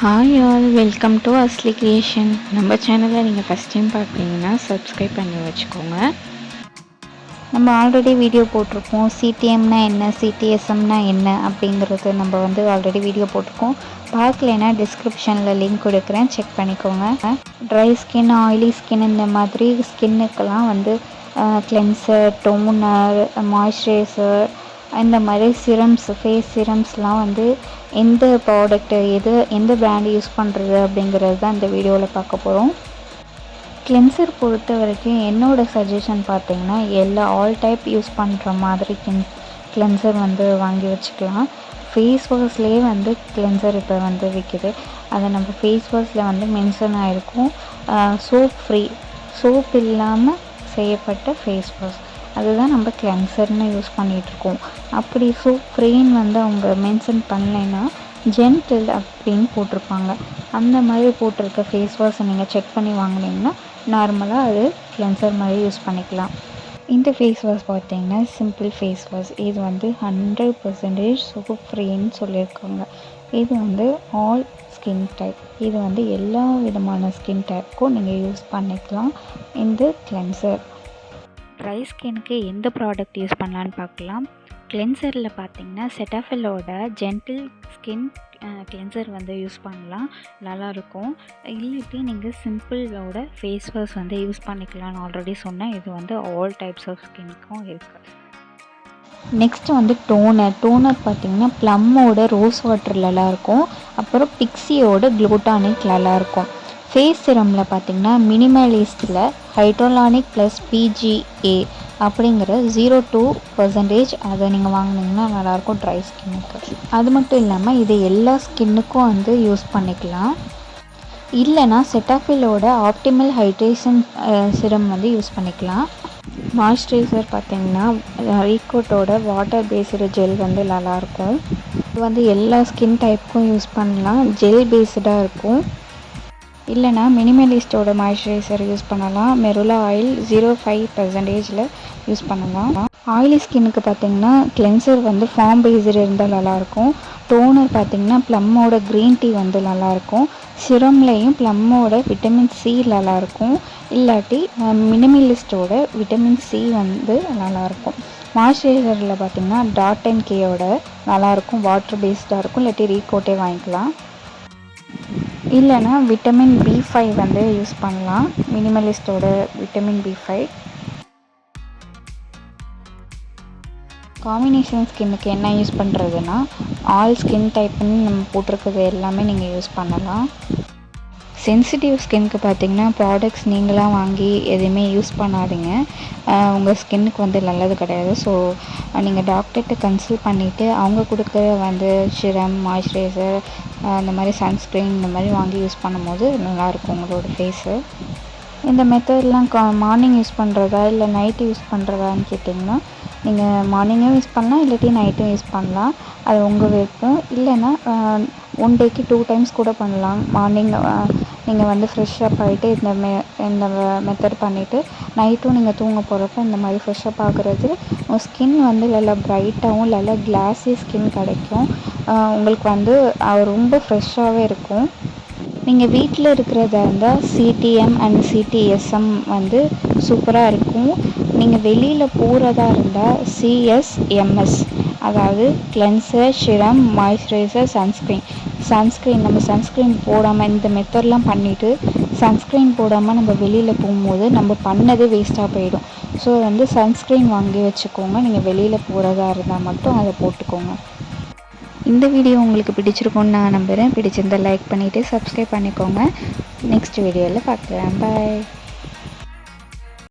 Hi all, welcome to Asli creation. நம்ம சேனலில் நீங்கள் ஃபஸ்ட் டைம் பார்க்குறீங்கன்னா சப்ஸ்கிரைப் பண்ணி வச்சுக்கோங்க. நம்ம ஆல்ரெடி வீடியோ போட்டிருக்கோம். சிடிஎம்னா என்ன, சிடிஎஸ்எம்னா என்ன அப்படிங்கிறது நம்ம ஆல்ரெடி வீடியோ போட்டிருக்கோம். பார்க்கலைன்னா டிஸ்கிரிப்ஷனில் லிங்க் கொடுக்குறேன், செக் பண்ணிக்கோங்க. ட்ரை ஸ்கின், ஆயிலி ஸ்கின் இந்த மாதிரி ஸ்கின்னுக்கெல்லாம் கிளென்சர், டோனர், மாய்ஸ்சரைசர் இந்த மாதிரி சிரம்ஸ், ஃபேஸ் சிரம்ஸ்லாம் எந்த ப்ராடக்ட்டு எந்த பிராண்டு யூஸ் பண்ணுறது அப்படிங்கிறது தான் இந்த வீடியோவில் பார்க்க போகிறோம். கிளென்சர் பொறுத்த வரைக்கும் என்னோடய சஜஷன் பார்த்திங்கன்னா ஆல் டைப் யூஸ் பண்ணுற மாதிரி கிளென்சர் வாங்கி வச்சுக்கலாம். ஃபேஸ் வாஷ்லேயே கிளென்சர் இப்போ விற்கிது. அதை நம்ம ஃபேஸ் வாஷில் மென்ஷன் ஆகிருக்கும் சோப் ஃப்ரீ, சோப் இல்லாமல் செய்யப்பட்ட ஃபேஸ் வாஷ், அதுதான் நம்ம கிளென்சர்னு யூஸ் பண்ணிகிட்ருக்கோம். அப்படி சோப் ஃப்ரீன்னு அவங்க மென்ஷன் பண்ணலைன்னா ஜென்டில் அப்படின்னு போட்டிருப்பாங்க. அந்த மாதிரி போட்டிருக்க ஃபேஸ் வாஷை நீங்கள் செக் பண்ணி வாங்கினீங்கன்னா நார்மலாக அது கிளென்சர் மாதிரி யூஸ் பண்ணிக்கலாம். இந்த ஃபேஸ் வாஷ் பார்த்திங்கன்னா சிம்பிள் ஃபேஸ் வாஷ். இது 100% சோப் ஃப்ரீன்னு சொல்லியிருக்காங்க. இது ஆல் ஸ்கின் டைப், இது எல்லா விதமான ஸ்கின் டைப்புக்கும் நீங்கள் யூஸ் பண்ணிக்கலாம். இந்த கிளென்சர் ட்ரை ஸ்கின்னுக்கு எந்த ப்ராடக்ட் யூஸ் பண்ணலான்னு பார்க்கலாம். கிளென்சரில் பார்த்திங்கன்னா செட்டாஃபிலோட ஜென்டில் ஸ்கின் கிளென்சர் யூஸ் பண்ணலாம், நல்லாயிருக்கும். இல்லாட்டி நீங்கள் சிம்பிளோட ஃபேஸ் வாஷ் யூஸ் பண்ணிக்கலாம்னு ஆல்ரெடி சொன்னேன். இது ஆல் டைப்ஸ் ஆஃப் ஸ்கின்னுக்கும் இருக்குது. நெக்ஸ்ட்டு டோனர் பார்த்திங்கன்னா ப்ளம்மோட ரோஸ் வாட்டர் நல்லாயிருக்கும். அப்புறம் பிக்ஸியோட க்ளூட்டானிக் நல்லாயிருக்கும். ஃபேஸ் சிரமில் பார்த்திங்கன்னா மினிமலிஸ்டில் ஹைட்ரோலானிக் ப்ளஸ் பிஜிஏ அப்படிங்கிற 0.2% அதை நீங்கள் வாங்கினீங்கன்னா நல்லாயிருக்கும் ட்ரை ஸ்கின்னுக்கு. அது மட்டும் இல்லாமல் இது எல்லா ஸ்கின்னுக்கும் யூஸ் பண்ணிக்கலாம். இல்லைனா செட்டாஃபிலோட ஆப்டிமல் ஹைட்ரேஷன் சிரம் யூஸ் பண்ணிக்கலாம். மாய்ஸ்சரைசர் பார்த்திங்கன்னா ரீகோட்டோட வாட்டர் பேஸ்டு ஜெல் நல்லாயிருக்கும். இது எல்லா ஸ்கின் டைப்புக்கும் யூஸ் பண்ணலாம், ஜெல் பேஸ்டாக இருக்கும். இல்லைனா மினிமலிஸ்டோட மாய்ஸ்சரைசர் யூஸ் பண்ணலாம். மெருலா ஆயில் 0.5% யூஸ் பண்ணலாம். ஆயிலி ஸ்கின்னுக்கு பார்த்திங்கன்னா கிளென்சர் ஃபார்ம் பேஸ்டு இருந்தால் நல்லாயிருக்கும். டோனர் பார்த்திங்கன்னா ப்ளம்மோட க்ரீன் டீ நல்லாயிருக்கும். சிரம்லேயும் ப்ளம்மோட விட்டமின் சி நல்லாயிருக்கும். இல்லாட்டி மினிமலிஸ்டோட விட்டமின் சி நல்லாயிருக்கும். மாய்ஸ்சரைசரில் பார்த்திங்கன்னா .NKயோட நல்லாயிருக்கும், வாட்டர் பேஸ்டாக இருக்கும். இல்லாட்டி ரீகோட்டே வாங்கிக்கலாம். இல்லைனா விட்டமின் B5 யூஸ் பண்ணலாம், மினிமலிஸ்டோட விட்டமின் B5. காம்பினேஷன் ஸ்கின்னுக்கு என்ன யூஸ் பண்ணுறதுன்னா ஆல் ஸ்கின் டைப்புன்னு நம்ம போட்டிருக்கிறது எல்லாமே நீங்கள் யூஸ் பண்ணலாம். சென்சிட்டிவ் ஸ்கின்னுக்கு பார்த்திங்கன்னா ப்ராடக்ட்ஸ் நீங்களாக வாங்கி எதுவுமே யூஸ் பண்ணாதீங்க, உங்கள் ஸ்கின்னுக்கு நல்லது கிடையாது. ஸோ நீங்கள் டாக்டர்கிட்ட கன்சல்ட் பண்ணிவிட்டு அவங்க கொடுக்குற சிரம், மாய்ஸ்சரைசர், இந்த மாதிரி சன்ஸ்க்ரீன் இந்த மாதிரி வாங்கி யூஸ் பண்ணும்போது நல்லாயிருக்கும் உங்களோட ஃபேஸு. இந்த மெத்தட்லாம் மார்னிங் யூஸ் பண்ணுறதா இல்லை நைட்டு யூஸ் பண்ணுறதான்னு கேட்டிங்கன்னா நீங்கள் மார்னிங்கும் யூஸ் பண்ணலாம், இல்லாட்டி நைட்டும் யூஸ் பண்ணலாம், அது உங்கள் விருப்பம். இல்லைன்னா 1 டேக்கு 2 டைம்ஸ் கூட பண்ணலாம். மார்னிங் நீங்கள் ஃப்ரெஷ்ஷப் ஆகிட்டு இந்த மெத்தட் பண்ணிவிட்டு நைட்டும் நீங்கள் தூங்க போகிறப்ப இந்த மாதிரி ஃப்ரெஷ்ஷப் ஆகுறது உங்கள் ஸ்கின் நல்லா ப்ரைட்டாகவும் நல்லா கிளாஸி ஸ்கின் கிடைக்கும். உங்களுக்கு ரொம்ப ஃப்ரெஷ்ஷாகவே இருக்கும். நீங்கள் வீட்டில் இருக்கிறதா இருந்தால் சிடிஎம் அண்ட் சிடிஎஸ்எம் சூப்பராக இருக்கும். நீங்கள் வெளியில் போகிறதா இருந்தால் சிஎஸ்எம்எஸ், அதாவது கிளென்சர், சிரம், மாய்ஸ்சரைசர், சன்ஸ்க்ரீன் நம்ம சன்ஸ்க்ரீன் போடாமல் இந்த மெத்தட்லாம் பண்ணிவிட்டு சன்ஸ்க்ரீன் போடாமல் நம்ம வெளியில் போகும்போது நம்ம பண்ணதே வேஸ்ட்டாக போயிடும். ஸோ சன்ஸ்க்ரீன் வாங்கி வச்சுக்கோங்க. நீங்கள் வெளியில் போகிறதா இருந்தால் மட்டும் அதை போட்டுக்கோங்க. இந்த வீடியோ உங்களுக்கு பிடிச்சிருக்கும்னு நான் நம்புகிறேன். பிடிச்சிருந்தால் லைக் பண்ணிவிட்டு சப்ஸ்கிரைப் பண்ணிக்கோங்க. நெக்ஸ்ட் வீடியோவில் பார்க்கலாம். பாய்.